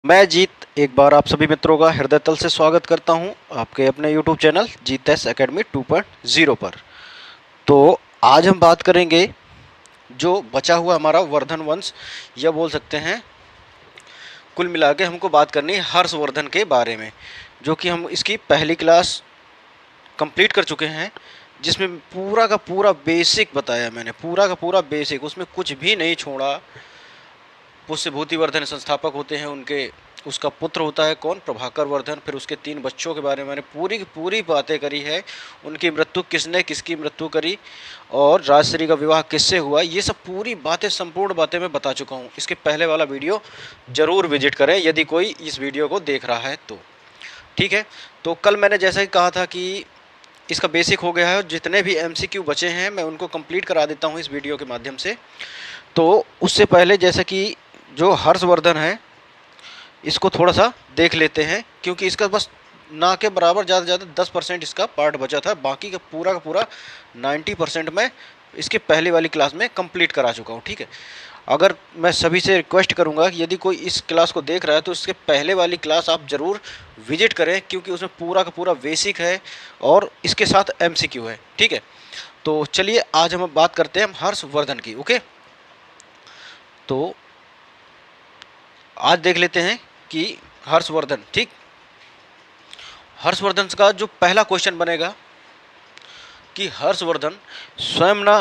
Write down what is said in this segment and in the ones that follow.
मैं जीत एक बार आप सभी मित्रों का हृदय तल से स्वागत करता हूं आपके अपने YouTube चैनल जीत एस एकेडमी 2.0 पर। तो आज हम बात करेंगे जो बचा हुआ हमारा वर्धन वंश, या बोल सकते हैं कुल मिला के हमको बात करनी है हर्षवर्धन के बारे में, जो कि हम इसकी पहली क्लास कंप्लीट कर चुके हैं, जिसमें पूरा का पूरा बेसिक बताया मैंने, पूरा का पूरा बेसिक, उसमें कुछ भी नहीं छोड़ा। पुष्य भूतिवर्धन संस्थापक होते हैं उनके, उसका पुत्र होता है कौन, प्रभाकर वर्धन, फिर उसके 3 बच्चों के बारे में मैंने पूरी की पूरी बातें करी है। उनकी मृत्यु किसने, किसकी मृत्यु करी, और राजश्री का विवाह किससे हुआ, ये सब पूरी बातें, संपूर्ण बातें मैं बता चुका हूँ। इसके पहले वाला वीडियो जरूर विजिट करें यदि कोई इस वीडियो को देख रहा है तो। ठीक है, तो कल मैंने जैसा कि कहा था कि इसका बेसिक हो गया है, जितने भी MCQ बचे हैं मैं उनको कंप्लीट करा देता हूँ इस वीडियो के माध्यम से। तो उससे पहले जैसा कि जो हर्षवर्धन है इसको थोड़ा सा देख लेते हैं, क्योंकि इसका बस ना के बराबर ज़्यादा से ज़्यादा 10% इसका पार्ट बचा था, बाकी का पूरा 90% मैं इसके पहले वाली क्लास में कंप्लीट करा चुका हूँ। ठीक है, अगर मैं सभी से रिक्वेस्ट करूँगा कि यदि कोई इस क्लास को देख रहा है तो इसके पहले वाली क्लास आप ज़रूर विजिट करें, क्योंकि उसमें पूरा का पूरा बेसिक है और इसके साथ MCQ है। ठीक है, तो चलिए आज हम बात करते हैं हर्षवर्धन की। ओके, तो आज देख लेते हैं कि हर्षवर्धन, ठीक, हर्षवर्धन का जो पहला क्वेश्चन बनेगा कि हर्षवर्धन स्वयं ना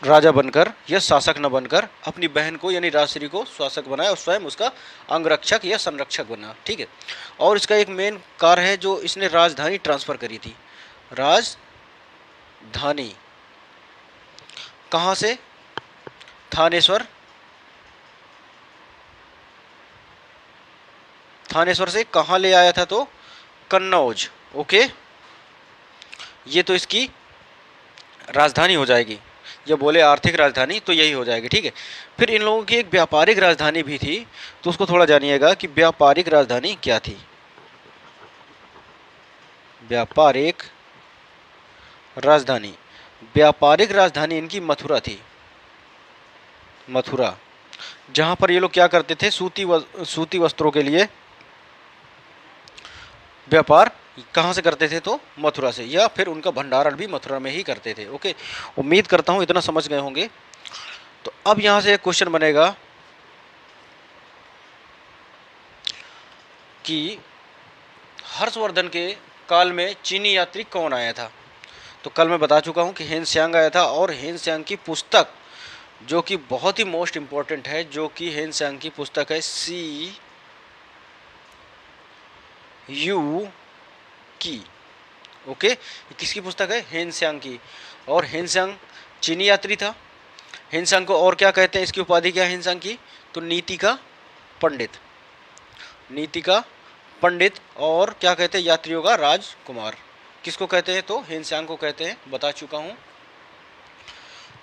राजा बनकर या शासक न बनकर अपनी बहन को यानी राजश्री को शासक बनाया और स्वयं उसका अंगरक्षक या संरक्षक बना। ठीक है, और इसका एक मेन कार्य है जो इसने राजधानी ट्रांसफर करी थी। राजधानी कहाँ से, थानेश्वर, थानेश्वर से कहाँ ले आया था, तो कन्नौज। ओके, ये तो इसकी राजधानी हो जाएगी, या बोले आर्थिक राजधानी तो यही हो जाएगी। ठीक है, फिर इन लोगों की एक व्यापारिक राजधानी भी थी, तो उसको थोड़ा जानिएगा कि व्यापारिक राजधानी क्या थी। व्यापारिक राजधानी, व्यापारिक राजधानी इनकी मथुरा थी। मथुरा, जहां पर ये लोग क्या करते थे, सूती वस्त्रों के लिए व्यापार कहाँ से करते थे, तो मथुरा से, या फिर उनका भंडारण भी मथुरा में ही करते थे। ओके, उम्मीद करता हूँ इतना समझ गए होंगे। तो अब यहाँ से एक क्वेश्चन बनेगा कि हर्षवर्धन के काल में चीनी यात्री कौन आया था। तो कल मैं बता चुका हूँ कि हेन त्सांग आया था, और हेन त्सांग की पुस्तक जो कि बहुत ही मोस्ट इम्पोर्टेंट है, जो कि हेन त्सांग की पुस्तक है CU की। ओके, किसकी पुस्तक है, हेन त्सांग की। और हेन त्सांग चीनी यात्री था। हेन त्सांग को और क्या कहते हैं, इसकी उपाधि क्या है हेन त्सांग की, तो नीति का पंडित, नीति का पंडित, और क्या कहते हैं, यात्रियों का राजकुमार। किसको कहते हैं, तो हेन त्सांग को कहते हैं, बता चुका हूँ।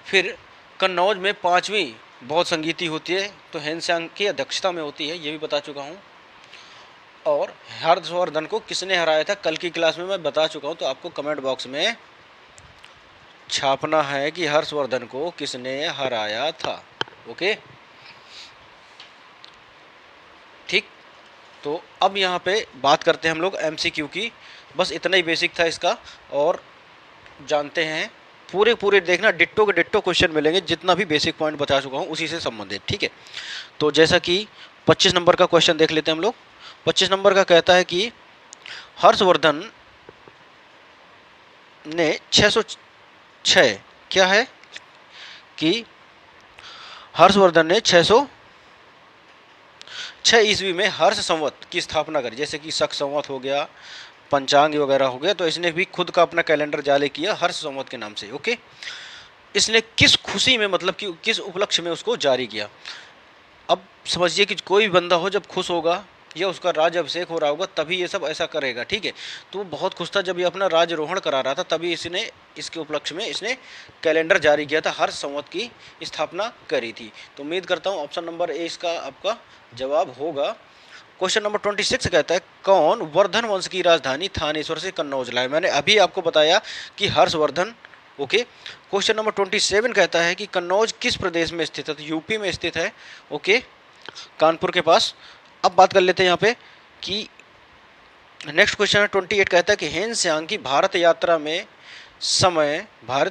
फिर कन्नौज में 5वीं बौद्ध संगीति होती है, तो हेन त्सांग की अध्यक्षता में होती है, ये भी बता चुका हूँ। और हर्षवर्धन को किसने हराया था, कल की क्लास में मैं बता चुका हूँ, तो आपको कमेंट बॉक्स में छापना है कि हर्षवर्धन को किसने हराया था। ओके, ठीक, तो अब यहाँ पे बात करते हैं हम लोग MCQ की। बस इतना ही बेसिक था इसका, और जानते हैं पूरे देखना, डिट्टो के डिट्टो क्वेश्चन मिलेंगे, जितना भी बेसिक पॉइंट बता चुका हूँ उसी से संबंधित। ठीक है, तो जैसा कि 25 नंबर का क्वेश्चन देख लेते हैं हम लोग। 25 नंबर का कहता है कि हर्षवर्धन ने 606, क्या है कि हर्षवर्धन ने 606 ईस्वी में हर्ष संवत की स्थापना करी। जैसे कि शक संवत हो गया, पंचांग वगैरह हो गया, तो इसने भी खुद का अपना कैलेंडर जारी किया हर्ष संवत के नाम से। ओके, इसने किस खुशी में, मतलब कि किस उपलक्ष्य में उसको जारी किया। अब समझिए कि कोई भी बंदा हो जब खुश होगा या उसका राज अभिषेक हो रहा होगा तभी ये सब ऐसा करेगा। ठीक है, तो वो बहुत खुश था जब ये अपना राजरोहण करा रहा था, तभी इसने इसके उपलक्ष्य में इसने कैलेंडर जारी किया था, हर्ष संवत की स्थापना करी थी। तो उम्मीद करता हूँ ऑप्शन नंबर ए इसका आपका जवाब होगा। क्वेश्चन नंबर 26 कहता है कौन वर्धन वंश की राजधानी थानेश्वर से कन्नौज लाए। मैंने अभी आपको बताया कि हर्षवर्धन। ओके, क्वेश्चन नंबर 27 कहता है कि कन्नौज किस प्रदेश में स्थित है, तो यूपी में स्थित है। ओके, कानपुर के पास। अब बात कर लेते हैं यहाँ पे कि नेक्स्ट क्वेश्चन है 28, कहता है कि हेन त्सांग की भारत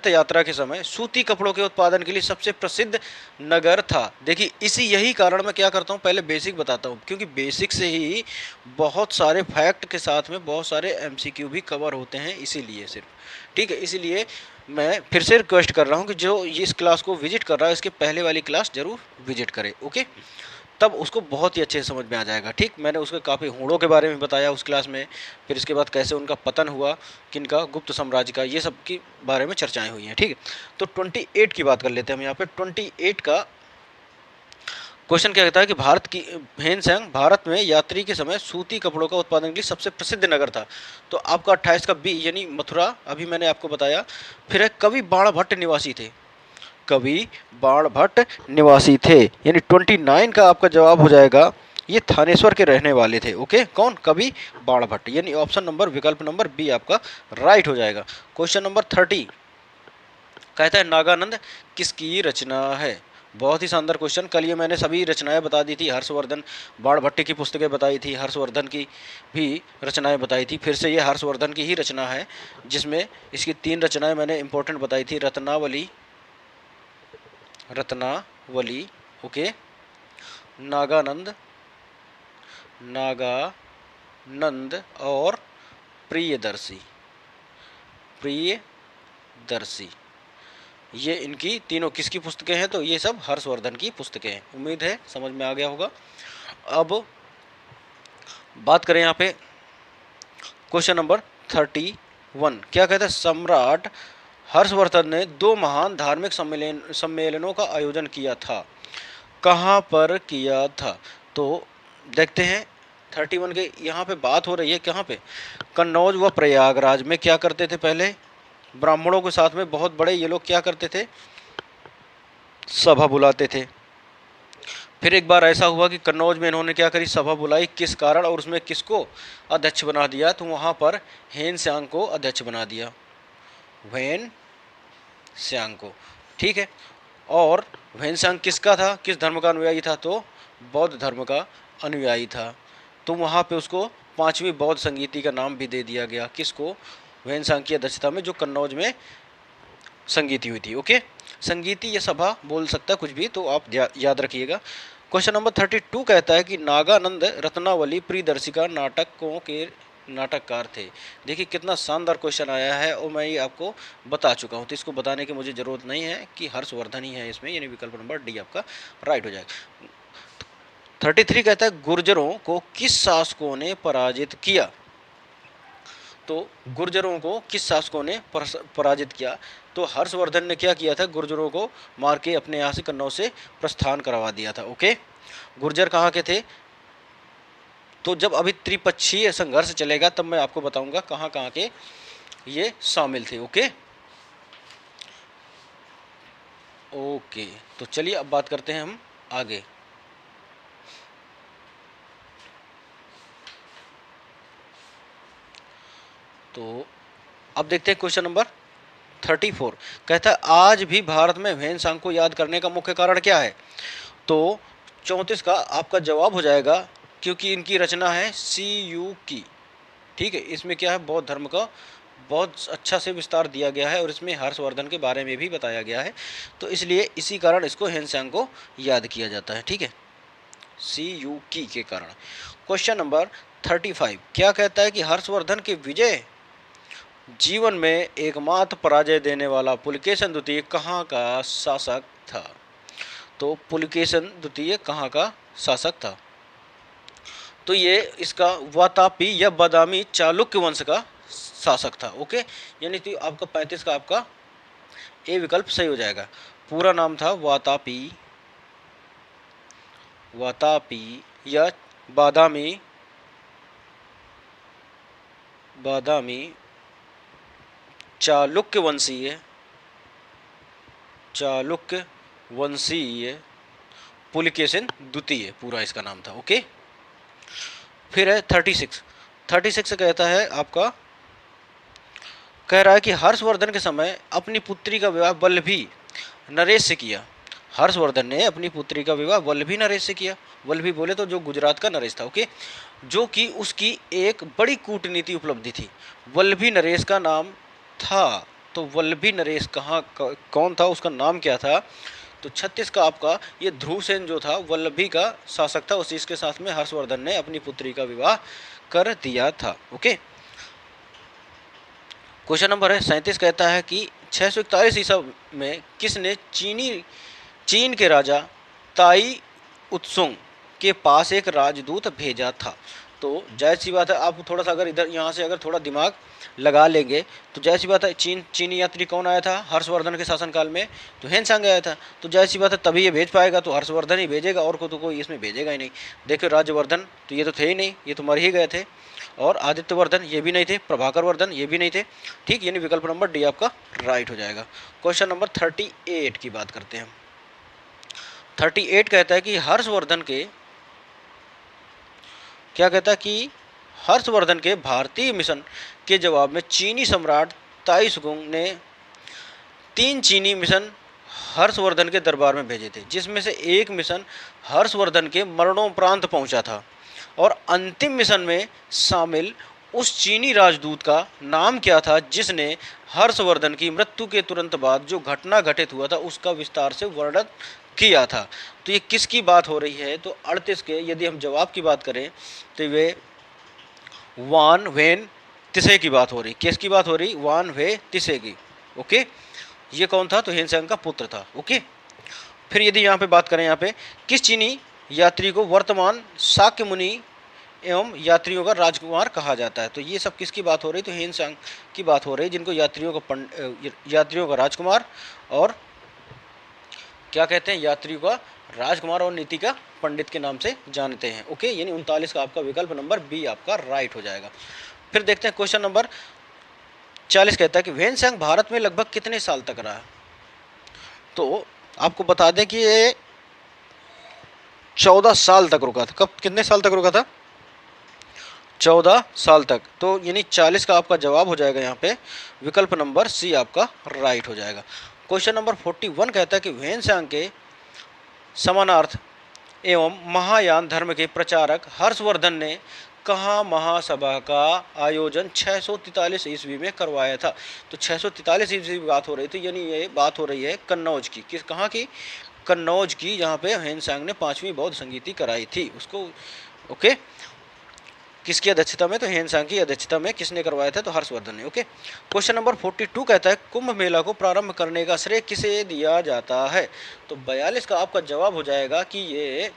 यात्रा के समय सूती कपड़ों के उत्पादन के लिए सबसे प्रसिद्ध नगर था। देखिए यही कारण मैं क्या करता हूँ, पहले बेसिक बताता हूँ, क्योंकि बेसिक से ही बहुत सारे फैक्ट के साथ में बहुत सारे एमसीक्यू भी कवर होते हैं, इसीलिए सिर्फ, ठीक है। इसीलिए मैं फिर से रिक्वेस्ट कर रहा हूँ कि जो इस क्लास को विजिट कर रहा है इसके पहले वाली क्लास जरूर विजिट करे, ओके, तब उसको बहुत ही अच्छे से समझ में आ जाएगा, ठीक। मैंने उसके काफ़ी होड़ों के बारे में बताया उस क्लास में, फिर इसके बाद कैसे उनका पतन हुआ, किनका, गुप्त साम्राज्य का, ये सब के बारे में चर्चाएं हुई हैं, ठीक है। तो 28 की बात कर लेते हैं हम यहाँ पे। 28 का क्वेश्चन क्या कहता है कि हेन त्सांग भारत में यात्री के समय सूती कपड़ों का उत्पादन के लिए सबसे प्रसिद्ध नगर था। तो आपका 28 का बी यानी मथुरा, अभी मैंने आपको बताया। फिर है कवि बाणभट्ट निवासी थे, कवि बाणभट्ट निवासी थे, यानी 29 का आपका जवाब हो जाएगा ये थानेश्वर के रहने वाले थे, ओके। कौन? कवि बाणभट्ट, यानी ऑप्शन नंबर, विकल्प नंबर बी आपका राइट हो जाएगा। क्वेश्चन नंबर 30 कहता है नागानंद किसकी रचना है। बहुत ही शानदार क्वेश्चन। कल ये मैंने सभी रचनाएं बता दी थी, हर्षवर्धन बाणभट्ट की पुस्तकें बताई थी, हर्षवर्धन की भी रचनाएं बताई थी। फिर से ये हर्षवर्धन की ही रचना है, जिसमें इसकी 3 रचनाएं मैंने इंपॉर्टेंट बताई थी, रत्नावली, ओके, नागानंद और प्रियदर्शी, ये इनकी तीनों किसकी पुस्तकें हैं? तो ये सब हर्षवर्धन की पुस्तकें हैं। उम्मीद है समझ में आ गया होगा। अब बात करें यहाँ पे क्वेश्चन नंबर 31, क्या कहता है सम्राट हर्षवर्धन ने 2 महान धार्मिक सम्मेलनों का आयोजन किया था, कहाँ पर किया था? तो देखते हैं 31 के यहाँ पे बात हो रही है कहाँ पे, कन्नौज व प्रयागराज में। क्या करते थे पहले? ब्राह्मणों के साथ में बहुत बड़े ये लोग क्या करते थे, सभा बुलाते थे। फिर एक बार ऐसा हुआ कि कन्नौज में इन्होंने क्या करी, सभा बुलाई, किस कारण, और उसमें किसको अध्यक्ष बना दिया? तो वहाँ पर हेन त्सांग को अध्यक्ष बना दिया, हेन त्सांग को, ठीक है। और हेन त्सांग किसका था, किस धर्म का अनुयायी था? तो बौद्ध धर्म का अनुयायी था। तो वहाँ पे उसको 5वीं बौद्ध संगीति का नाम भी दे दिया गया, किसको? हेन त्सांग की अध्यक्षता में जो कन्नौज में संगीति हुई थी, ओके। संगीति ये सभा बोल सकता है कुछ भी, तो आप याद रखिएगा। क्वेश्चन नंबर 32 कहता है कि नागानंद रत्नावली प्रियदर्शिका नाटकों के नाटककार थे। देखिए कितना शानदार क्वेश्चन आया है, और मैं ये आपको बता चुका हूँ, तो इसको बताने की मुझे ज़रूरत नहीं है कि हर्षवर्धन ही है इसमें, यानी विकल्प नंबर डी आपका राइट हो जाएगा। 33 कहता है गुर्जरों को किस शासकों ने पराजित किया? तो गुर्जरों को किस शासकों ने पराजित किया? तो हर्षवर्धन ने क्या किया था, गुर्जरों को मार के अपने यहाँ से कन्नौज से प्रस्थान करवा दिया था, ओके। गुर्जर कहाँ के थे? तो जब अभी त्रिपक्षीय संघर्ष चलेगा तब मैं आपको बताऊंगा कहाँ कहाँ के ये शामिल थे, ओके। ओके, तो चलिए अब बात करते हैं हम आगे। तो अब देखते हैं क्वेश्चन नंबर 34, कहता है आज भी भारत में हेन त्सांग को याद करने का मुख्य कारण क्या है? तो 34 का आपका जवाब हो जाएगा, क्योंकि इनकी रचना है CU की, ठीक है। इसमें क्या है, बौद्ध धर्म का बहुत अच्छा से विस्तार दिया गया है, और इसमें हर्षवर्धन के बारे में भी बताया गया है, तो इसलिए इसी कारण इसको हेन त्सांग को याद किया जाता है, ठीक है, CU की के कारण। क्वेश्चन नंबर 35 क्या कहता है कि हर्षवर्धन के विजय जीवन में एकमात्र पराजय देने वाला पुलकेशन द्वितीय कहाँ का शासक था? तो पुलकेशन द्वितीय कहाँ का शासक था? तो ये इसका वातापी या बादामी चालुक्य वंश का शासक था, ओके। यानी कि आपका 35 का आपका ए विकल्प सही हो जाएगा। पूरा नाम था वातापी या बादामी चालुक्य वंशीय पुलकेशिन द्वितीय, पूरा इसका नाम था, ओके। फिर है 36 कहता है आपका, कह रहा है कि हर्षवर्धन के समय अपनी पुत्री का विवाह वल्लभी नरेश से किया। हर्षवर्धन ने अपनी पुत्री का विवाह वल्लभी नरेश से किया। वल्लभी बोले तो जो गुजरात का नरेश था, ओके, जो कि उसकी एक बड़ी कूटनीति उपलब्धि थी। वल्लभी नरेश का नाम था, तो वल्लभी नरेश कौन था, उसका नाम क्या था? तो 36 का आपका ये ध्रुवसेन जो था वल्लभी का शासक था, उसी के साथ में हर्षवर्धन ने अपनी पुत्री का विवाह कर दिया था। ओके, क्वेश्चन नंबर है 37 कहता है कि 641 ईसा में किसने चीन के राजा ताई उत्सुंग के पास एक राजदूत भेजा था? तो जाहिर सी बात है, आप थोड़ा सा अगर इधर यहाँ से अगर थोड़ा दिमाग लगा लेंगे तो जाहिर सी बात है, चीनी यात्री कौन आया था हर्षवर्धन के शासनकाल में? तो हेनसांग आया था। तो जाहिर सी बात है तभी ये भेज पाएगा, तो हर्षवर्धन ही भेजेगा, और को तो कोई इसमें भेजेगा ही नहीं। देखिए राज्यवर्धन तो ये तो थे ही नहीं, ये तो मर ही गए थे, और आदित्यवर्धन ये भी नहीं थे, प्रभाकर वर्धन ये भी नहीं थे। ठीक, यानी विकल्प नंबर डी आपका राइट हो जाएगा। क्वेश्चन नंबर 38 की बात करते हैं। 38 कहता है कि हर्षवर्धन के क्या कहता है कि हर्षवर्धन के भारतीय मिशन के जवाब में चीनी सम्राट ताइसुंग ने 3 चीनी मिशन हर्षवर्धन के दरबार में भेजे थे, जिसमें से एक मिशन हर्षवर्धन के मरणोपरांत पहुंचा था, और अंतिम मिशन में शामिल उस चीनी राजदूत का नाम क्या था जिसने हर्षवर्धन की मृत्यु के तुरंत बाद जो घटना घटित हुआ था उसका विस्तार से वर्णन किया था? तो ये किसकी बात हो रही है? तो 38 के यदि हम जवाब की बात करें तो वे वान वेन तिसे की बात हो रही। किसकी बात हो रही? वान वे तिसे की। ओके, ये कौन था? तो हेनसेंग का पुत्र था। ओके, फिर यदि यहाँ पे बात करें, यहाँ पे किस चीनी यात्री को वर्तमान शाक्य मुनि एवं यात्रियों का राजकुमार कहा जाता है? तो ये सब किसकी बात हो रही? तो हेनसेंग की बात हो रही, जिनको यात्रियों का राजकुमार और क्या कहते हैं, यात्रियों का राजकुमार और नीति का पंडित के नाम से जानते हैं। ओके, यानी 39 का आपका विकल्प नंबर बी आपका राइट हो जाएगा। फिर देखते हैं क्वेश्चन नंबर 40 कहता है कि हेनसेंग भारत में लगभग कितने साल तक रहा? तो आपको बता दें कि ये 14 साल तक रुका था। कब, कितने साल तक रुका था? 14 साल तक। तो यानी 40 का आपका जवाब हो जाएगा यहाँ पे विकल्प नंबर सी आपका राइट हो जाएगा। क्वेश्चन नंबर 41 कहता है कि हेनसेंग के समानार्थ एवं महायान धर्म के प्रचारक हर्षवर्धन ने कहाँ महासभा का आयोजन 643 ईस्वी में करवाया था? तो 643 ईस्वी की बात हो रही थी, यानी ये बात हो रही है कन्नौज की। किस, कहाँ की? कन्नौज की, जहाँ पे हेनसेंग ने 5वीं बौद्ध संगीति कराई थी उसको। ओके, किसकी अध्यक्षता में? तो हेनसेंग की अध्यक्षता में। किसने करवाया था? तो हर्षवर्धन ने। ओके, क्वेश्चन नंबर 42 कहता है कुंभ मेला को प्रारंभ करने का श्रेय किसे दिया जाता है? तो 42 का आपका जवाब हो जाएगा कि ये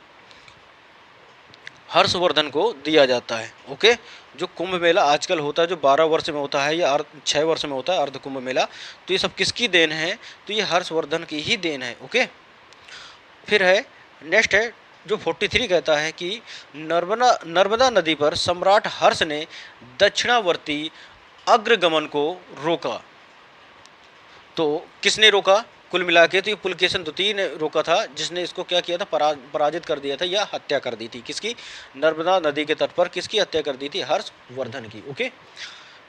हर्षवर्धन को दिया जाता है। ओके, जो कुंभ मेला आजकल होता है, जो 12 वर्ष में होता है या 6 वर्ष में होता है, अर्ध कुंभ मेला, तो ये सब किसकी देन है? तो ये हर्षवर्धन की ही देन है। ओके, फिर है नेक्स्ट है जो 43 कहता है कि नर्मदा नदी पर सम्राट हर्ष ने दक्षिणावर्ती अग्रगमन को रोका। तो किसने रोका? कुल मिला के तो ये पुलकेशन द्वितीय ने रोका था, जिसने इसको क्या किया था? पराजित कर दिया था या हत्या कर दी थी। किसकी? नर्मदा नदी के तट पर किसकी हत्या कर दी थी? हर्षवर्धन की। ओके,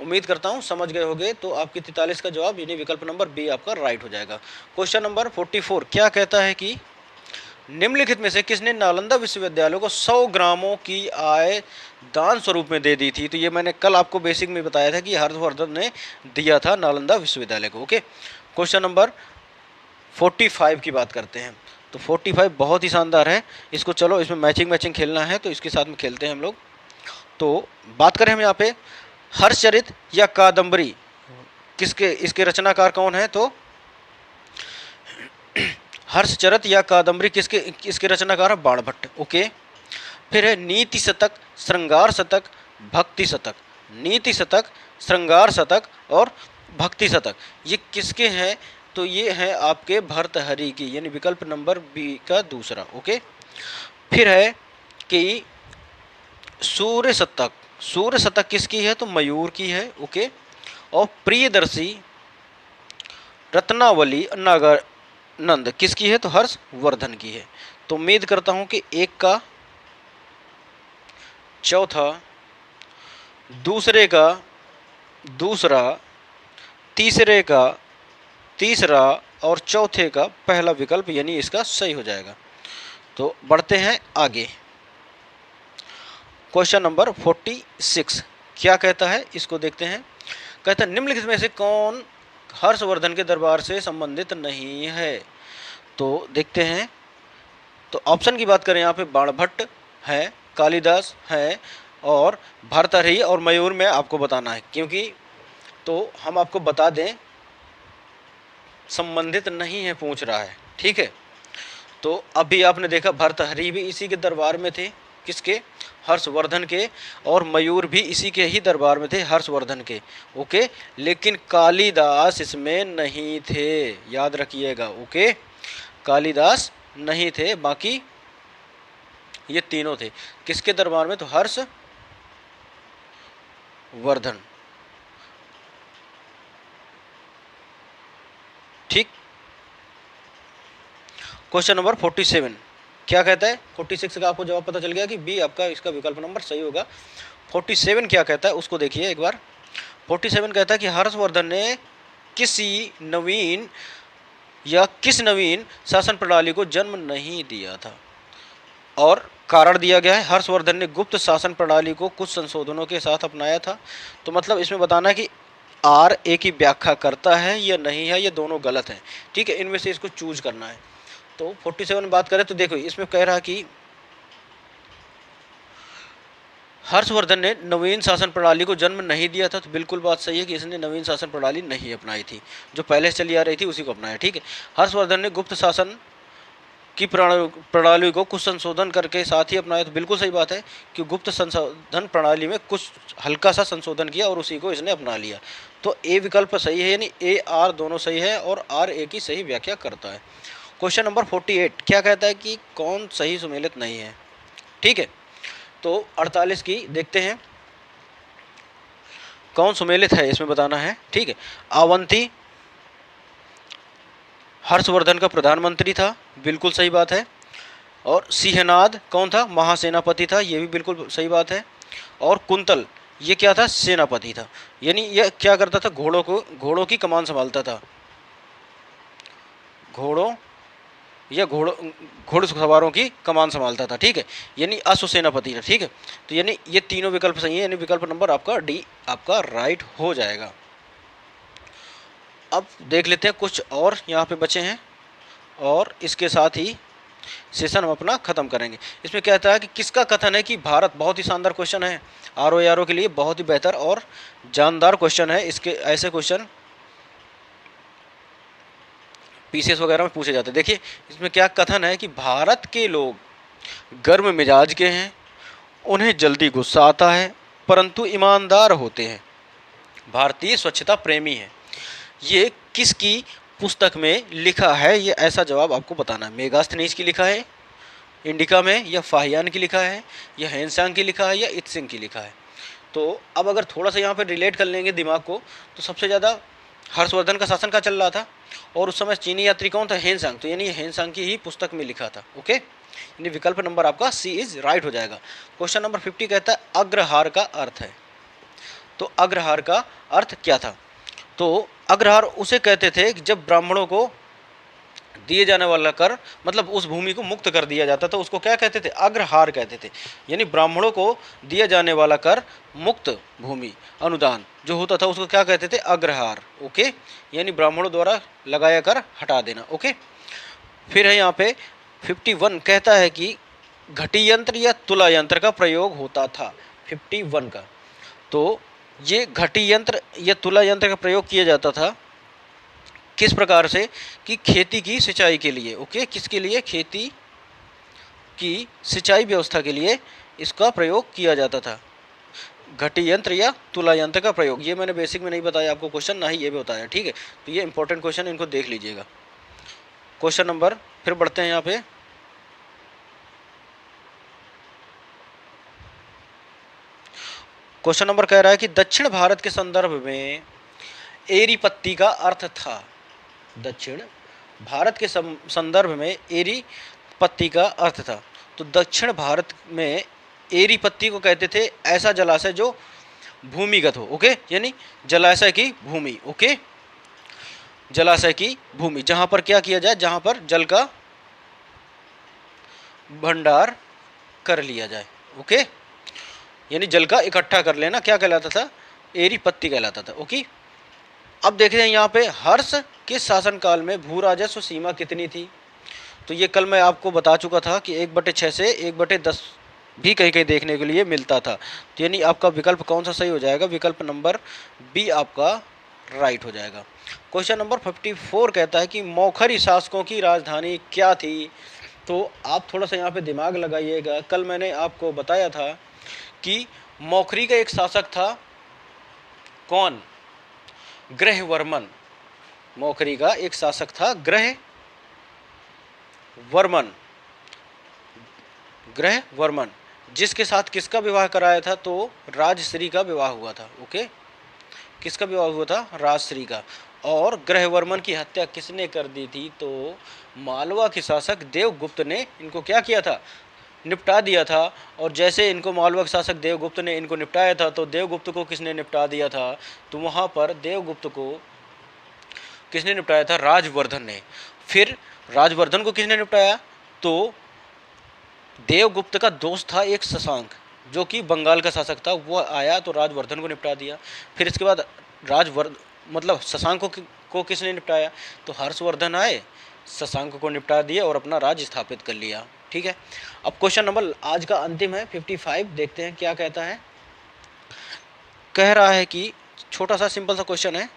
उम्मीद करता हूँ समझ गए होंगे। तो आपकी 43 का जवाब यानी विकल्प नंबर बी आपका राइट हो जाएगा। क्वेश्चन नंबर 44 क्या कहता है कि निम्नलिखित में से किसने नालंदा विश्वविद्यालय को 100 ग्रामों की आय दान स्वरूप में दे दी थी? तो ये मैंने कल आपको बेसिक में बताया था कि हर्षवर्धन ने दिया था नालंदा विश्वविद्यालय को। ओके, क्वेश्चन नंबर 45 की बात करते हैं। तो 45 बहुत ही शानदार है। इसको चलो, इसमें मैचिंग खेलना है तो इसके साथ में खेलते हैं हम लोग। तो बात करें हम यहाँ पे हर्षचरित या कादम्बरी, किसके, इसके रचनाकार कौन है? तो हर्षचरित या कादम्बरी किसके, इसके रचनाकार है? बाणभट्ट। ओके, फिर है नीति शतक, श्रृंगार शतक, भक्ति शतक। नीति शतक, श्रृंगार शतक और भक्ति शतक ये किसके हैं? तो ये हैं आपके भर्तृहरि की, यानी विकल्प नंबर बी का दूसरा। ओके, फिर है कि सूर्य शतक। सूर्य शतक किसकी है? तो मयूर की है। ओके, और प्रियदर्शी रत्नावली नागर नंद किसकी है? तो हर्षवर्धन की है। तो उम्मीद करता हूं कि एक का चौथा, दूसरे का दूसरा, तीसरे का तीसरा और चौथे का पहला विकल्प यानी इसका सही हो जाएगा। तो बढ़ते हैं आगे। क्वेश्चन नंबर 46 क्या कहता है, इसको देखते हैं। कहता है निम्नलिखित में से कौन हर्षवर्धन के दरबार से संबंधित नहीं है। तो देखते हैं। तो ऑप्शन की बात करें यहाँ पे बाणभट्ट है, कालिदास है और भर्तृहरि और मयूर में आपको बताना है, क्योंकि तो हम आपको बता दें संबंधित नहीं है पूछ रहा है, ठीक है। तो अभी आपने देखा भर्तृहरि भी इसी के दरबार में थे, किसके, हर्षवर्धन के, और मयूर भी इसी के ही दरबार में थे, हर्षवर्धन के, ओके। लेकिन कालिदास इसमें नहीं थे, याद रखिएगा, ओके। कालिदास नहीं थे, बाकी ये तीनों थे किसके दरबार में, तो हर्षवर्धन, ठीक। क्वेश्चन नंबर 47 क्या कहता है। 46 का आपको जवाब पता चल गया कि बी आपका इसका विकल्प नंबर सही होगा। 47 क्या कहता है उसको देखिए एक बार। 47 कहता है कि हर्षवर्धन ने किसी नवीन या किस नवीन शासन प्रणाली को जन्म नहीं दिया था, और कारण दिया गया है हर्षवर्धन ने गुप्त शासन प्रणाली को कुछ संशोधनों के साथ अपनाया था। तो मतलब इसमें बताना है कि आर ए की व्याख्या करता है या नहीं है, ये दोनों गलत हैं, ठीक है। इनमें से इसको चूज करना है। तो 47 में बात करें तो देखो इसमें कह रहा कि हर्षवर्धन ने नवीन शासन प्रणाली को जन्म नहीं दिया था, तो बिल्कुल बात सही है कि इसने नवीन शासन प्रणाली नहीं अपनाई थी, जो पहले से चली आ रही थी उसी को अपनाया, ठीक है। हर्षवर्धन ने गुप्त शासन की प्रणाली को कुछ संशोधन करके साथ ही अपनाया, तो बिल्कुल सही बात है कि गुप्त संशोधन प्रणाली में कुछ हल्का सा संशोधन किया और उसी को इसने अपना लिया। तो ए विकल्प सही है, यानी ए आर दोनों सही है और आर ए की सही व्याख्या करता है। क्वेश्चन नंबर 48 क्या कहता है कि कौन सही सुमेलित नहीं है, ठीक है। तो 48 की देखते हैं कौन सुमेलित है, इसमें बताना है, ठीक है। अवंती हर्षवर्धन का प्रधानमंत्री था, बिल्कुल सही बात है। और सिंहनाद कौन था, महासेनापति था, ये भी बिल्कुल सही बात है। और कुंतल ये क्या था, सेनापति था, यानी यह क्या करता था, घोड़ों की कमान संभालता था, घोड़सवारों की कमान संभालता था, ठीक है। यानी अश्वसेनापति था, ठीक है। तो यानी ये तीनों विकल्प सही है, यानी विकल्प नंबर आपका डी आपका राइट हो जाएगा। अब देख लेते हैं कुछ और यहाँ पे बचे हैं और इसके साथ ही सेशन हम अपना ख़त्म करेंगे। इसमें कहता है कि किसका कथन है कि भारत, बहुत ही शानदार क्वेश्चन है, आर के लिए बहुत ही बेहतर और जानदार क्वेश्चन है। इसके ऐसे क्वेश्चन पीसीएस वगैरह में पूछे जाते हैं। देखिए इसमें क्या कथन है कि भारत के लोग गर्म मिजाज के हैं, उन्हें जल्दी गुस्सा आता है परंतु ईमानदार होते हैं, भारतीय स्वच्छता प्रेमी है। ये किसकी पुस्तक में लिखा है, ये ऐसा जवाब आपको बताना है। मेगास्थनीज की लिखा है इंडिका में, या फाहियान की लिखा है, या हेनसांग की लिखा है, या इत्सिंग की लिखा है। तो अब अगर थोड़ा सा यहाँ पे रिलेट कर लेंगे दिमाग को, तो सबसे ज़्यादा हर्षवर्धन का शासन का चल रहा था और उस समय चीनी यात्री कौन था, हेनसांग, तो यानी हेनसांग की ही पुस्तक में लिखा था, ओके। यानी विकल्प नंबर आपका सी इज राइट हो जाएगा। क्वेश्चन नंबर 50 कहता है अग्रहार का अर्थ है। तो अग्रहार का अर्थ क्या था, तो अग्रहार उसे कहते थे कि जब ब्राह्मणों को दिए जाने वाला कर, मतलब उस भूमि को मुक्त कर दिया जाता था, उसको क्या कहते थे, अग्रहार कहते थे। यानी ब्राह्मणों को दिया जाने वाला कर, मुक्त भूमि अनुदान जो होता था उसको क्या कहते थे, अग्रहार, ओके। यानी ब्राह्मणों द्वारा लगाया कर हटा देना, ओके। फिर है यहाँ पे 51 कहता है कि घटी यंत्र या तुला यंत्र का प्रयोग होता था, 51 का। तो ये घटी यंत्र या तुला यंत्र का प्रयोग किया जाता था किस प्रकार से, कि खेती की सिंचाई के लिए, ओके। किसके लिए, खेती की सिंचाई व्यवस्था के लिए इसका प्रयोग किया जाता था, घटी यंत्र या तुला यंत्र का प्रयोग। ये मैंने बेसिक में नहीं बताया आपको क्वेश्चन, ना ही ये भी बताया, ठीक है। तो ये इंपॉर्टेंट क्वेश्चन, इनको देख लीजिएगा। क्वेश्चन नंबर फिर बढ़ते हैं यहाँ पे। क्वेश्चन नंबर कह रहा है कि दक्षिण भारत के संदर्भ में एरी पत्ती का अर्थ था। दक्षिण भारत के संदर्भ में एरी पत्ती का अर्थ था। तो दक्षिण भारत में एरी पत्ती को कहते थे ऐसा जलाशय जो भूमिगत हो, ओके, यानी जलाशय की भूमि, ओके। जलाशय की भूमि, जहां पर क्या किया जाए, जहां पर जल का भंडार कर लिया जाए। ओके, यानी जल का इकट्ठा कर लेना क्या कहलाता था, एरी पत्ती कहलाता था। ओके, अब देखते हैं यहाँ पे हर्ष के शासनकाल में भू राजस्व सीमा कितनी थी। तो ये कल मैं आपको बता चुका था कि 1/6 से 1/10 भी कहीं कहीं देखने के लिए मिलता था। तो यानी आपका विकल्प कौन सा सही हो जाएगा, विकल्प नंबर बी आपका राइट हो जाएगा। क्वेश्चन नंबर 54 कहता है कि मौखरी शासकों की राजधानी क्या थी। तो आप थोड़ा सा यहाँ पे दिमाग लगाइएगा। कल मैंने आपको बताया था कि मौखरी का एक शासक था, कौन, ग्रहवर्मन। मौखरी का एक शासक था ग्रहवर्मन, जिसके साथ किसका विवाह कराया था, तो राजश्री का विवाह हुआ था। ओके, किसका विवाह हुआ था, राजश्री का। और ग्रहवर्मन की हत्या किसने कर दी थी, तो मालवा के शासक देवगुप्त ने इनको क्या किया था, निपटा दिया था। और जैसे इनको मालवा के शासक देवगुप्त ने इनको निपटाया था, तो देवगुप्त को किसने निपटा दिया था, तो वहाँ पर देवगुप्त को किसने निपटाया था, राजवर्धन ने। फिर राजवर्धन को किसने निपटाया, तो देवगुप्त का दोस्त था एक शशांक, जो कि बंगाल का शासक था, वो आया तो राजवर्धन को निपटा दिया। फिर इसके बाद मतलब शशांक को किसने निपटाया, तो हर्षवर्धन आए, शशांक को निपटा दिया और अपना राज स्थापित कर लिया। ठीक है, अब क्वेश्चन नंबर आज का अंतिम है 55, देखते हैं क्या कहता है। कह रहा है कि छोटा सा सिंपल सा क्वेश्चन है,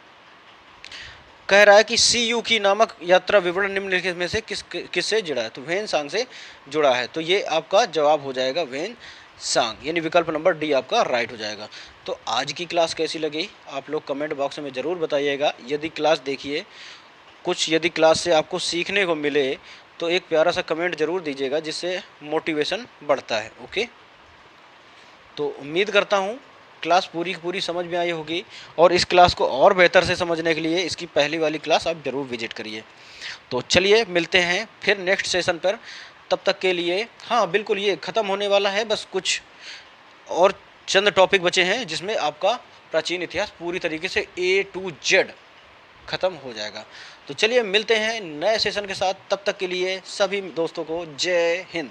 कह रहा है कि सी यू की नामक यात्रा विवरण निम्नलिखित में से किससे जुड़ा है, तो वेन सांग से जुड़ा है। तो ये आपका जवाब हो जाएगा वेन सांग, यानी विकल्प नंबर डी आपका राइट हो जाएगा। तो आज की क्लास कैसी लगी आप लोग कमेंट बॉक्स में ज़रूर बताइएगा। यदि क्लास देखिए कुछ, यदि क्लास से आपको सीखने को मिले तो एक प्यारा सा कमेंट ज़रूर दीजिएगा, जिससे मोटिवेशन बढ़ता है। ओके, तो उम्मीद करता हूँ क्लास पूरी की पूरी समझ में आई होगी, और इस क्लास को और बेहतर से समझने के लिए इसकी पहली वाली क्लास आप ज़रूर विजिट करिए। तो चलिए मिलते हैं फिर नेक्स्ट सेशन पर, तब तक के लिए, हाँ बिल्कुल ये ख़त्म होने वाला है, बस कुछ और चंद टॉपिक बचे हैं जिसमें आपका प्राचीन इतिहास पूरी तरीके से A to Z ख़त्म हो जाएगा। तो चलिए मिलते हैं नए सेशन के साथ, तब तक के लिए सभी दोस्तों को जय हिंद।